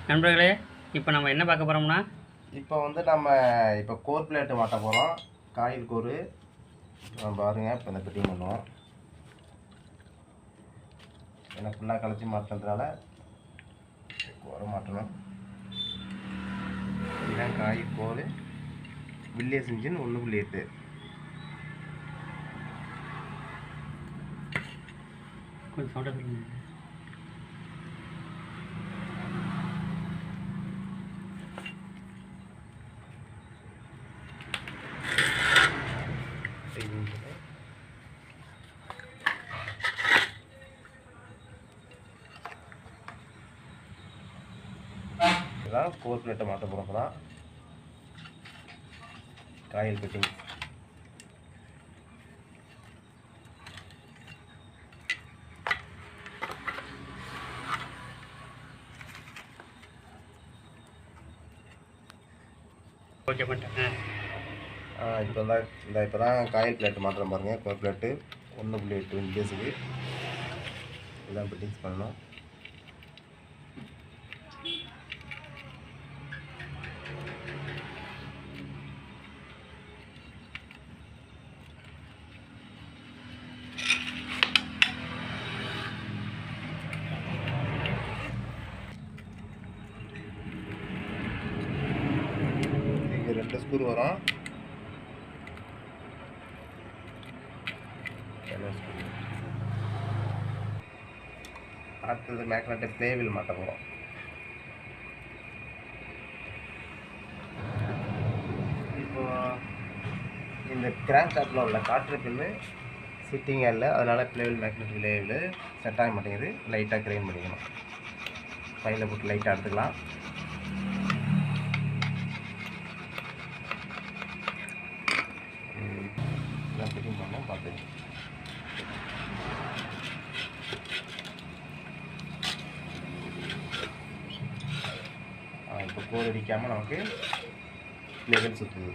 நண்பர்களே, இப்போ நம்ம என்ன பார்க்க போகிறோம்னா, இப்போ வந்து நம்ம கோர் பிளேட்டு மாட்ட போகிறோம். காயில் கோரு பாருங்கள். இப்போ இந்த ஃபிட்டிங் பண்ணுவோம். ஏன்னா ஃபுல்லாக கழிச்சி மாட்டினதுனால கோரை மாட்டணும். இதுதான் காயில் கோரு வில்லியஸ் இன்ஜின் 1.8. கொஞ்சம் சவுண்டாக சொல்லுங்கள். இதுதான் கோர் பிளேட்டை மாட்ட போகிறோம். காயில் ஃபிட்டிங் ஓகே பண்ணிட்டேன். இப்போ தான் காயில் பிளேட்டு மாட்டுறோம் பாருங்கள். கோர் பிளேட்டு 1.8 இன்ச்சஸுக்கு இதுதான் ஃபிட்டிங்ஸ் பண்ணணும். இதுக்கு 2 ஸ்க்ரூ வரும். அடுத்தது மேக்னெட்டை பிளேவில் மாட்ட போகிறோம். இப்போ இந்த கிராங்க் ஷாப்பில் உள்ள காற்று பின்னு சிட்டிங்காக இல்லை, அதனால் பிளேவில் மேக்னெட் பிளேவில் செட் ஆக மாட்டேங்குது. லைட்டாக கிரைன் பண்ணிக்கணும். ஃபைலில் போட்டு லைட்டாக எடுத்துக்கலாம். இதான் ஃபிட்டிங் பண்ணோம். பார்த்து இப்போ கோர் அடிக்காமல் நமக்கு லெவல் சுற்றுது.